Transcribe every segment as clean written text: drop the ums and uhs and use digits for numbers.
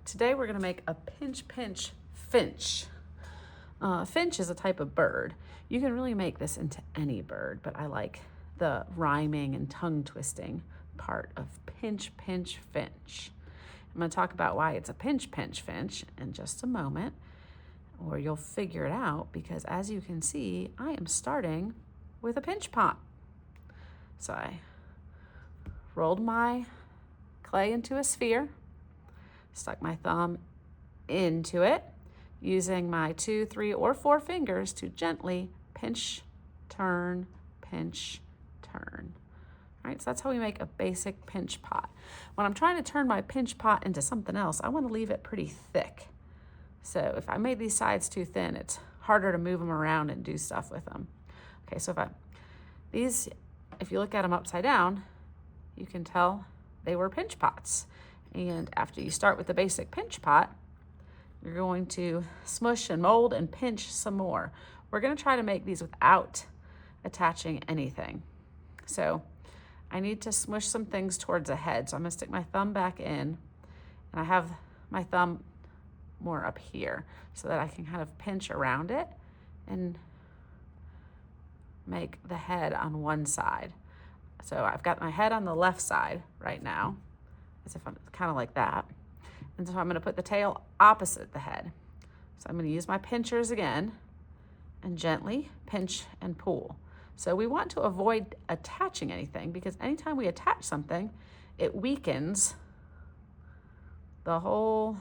today we're gonna make a pinch finch. Finch is a type of bird. You can really make this into any bird, but I like the rhyming and tongue twisting part of pinch finch. I'm gonna talk about why it's a pinch finch in just a moment, or you'll figure it out, because as you can see, I am starting with a pinch pot. So I rolled my clay into a sphere, stuck my thumb into it, using my 2, 3, or 4 fingers to gently pinch, turn, pinch, turn. All right, so that's how we make a basic pinch pot. When I'm trying to turn my pinch pot into something else, I want to leave it pretty thick. So if I made these sides too thin, it's harder to move them around and do stuff with them. Okay, so if you look at them upside down, you can tell they were pinch pots. And after you start with the basic pinch pot, you're going to smush and mold and pinch some more. We're going to try to make these without attaching anything. So I need to smush some things towards the head. So I'm going to stick my thumb back in, and I have my thumb more up here so that I can kind of pinch around it and make the head on one side. So I've got my head on the left side right now, as if I'm kind of like that. And so I'm going to put the tail opposite the head. So I'm going to use my pinchers again and gently pinch and pull. So we want to avoid attaching anything, because anytime we attach something, it weakens the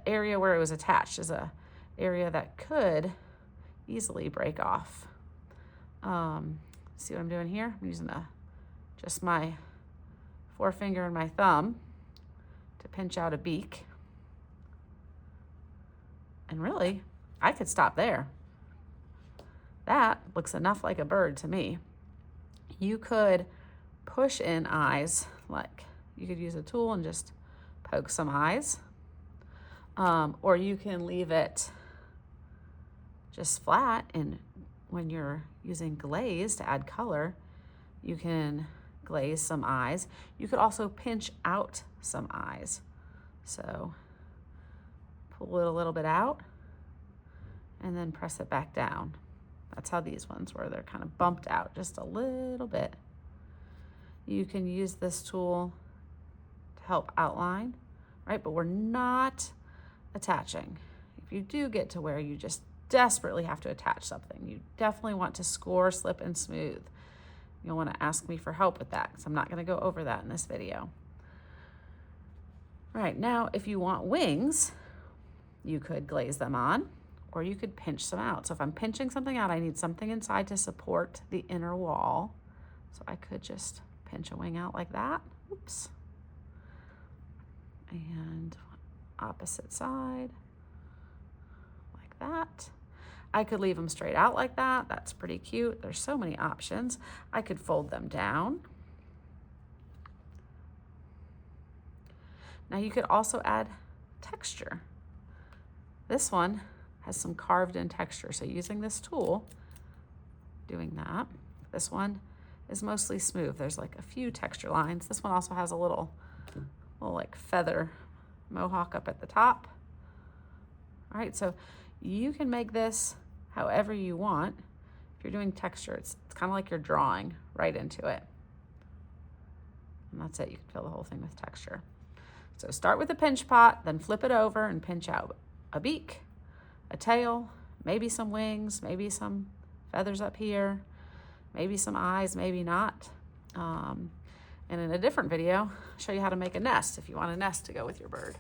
area where it was attached is a area that could easily break off. See what I'm doing here? I'm using just my forefinger and my thumb to pinch out a beak. And really, I could stop there. That looks enough like a bird to me. You could push in eyes, like you could use a tool and just poke some eyes. Or you can leave it just flat, and when you're using glaze to add color, you can glaze some eyes. You could also pinch out some eyes. So pull it a little bit out and then press it back down. That's how these ones were. They're kind of bumped out just a little bit. You can use this tool to help outline, right? But we're not attaching. If you do get to where you just desperately have to attach something, you definitely want to score, slip, and smooth. You'll want to ask me for help with that, because I'm not going to go over that in this video. All right, now if you want wings, you could glaze them on, or you could pinch some out. So if I'm pinching something out, I need something inside to support the inner wall. So I could just pinch a wing out like that. Oops. And opposite side, like that. I could leave them straight out like that. That's pretty cute. There's so many options. I could fold them down. Now you could also add texture. This one has some carved in texture. So using this tool, doing that. This one is mostly smooth. There's like a few texture lines. This one also has a little like feather mohawk up at the top. All right, so you can make this however you want. If you're doing texture, it's kind of like you're drawing right into it. And that's it. You can fill the whole thing with texture. So start with a pinch pot, then flip it over and pinch out a beak, a tail, maybe some wings, maybe some feathers up here, maybe some eyes, maybe not. And in a different video, I'll show you how to make a nest if you want a nest to go with your bird.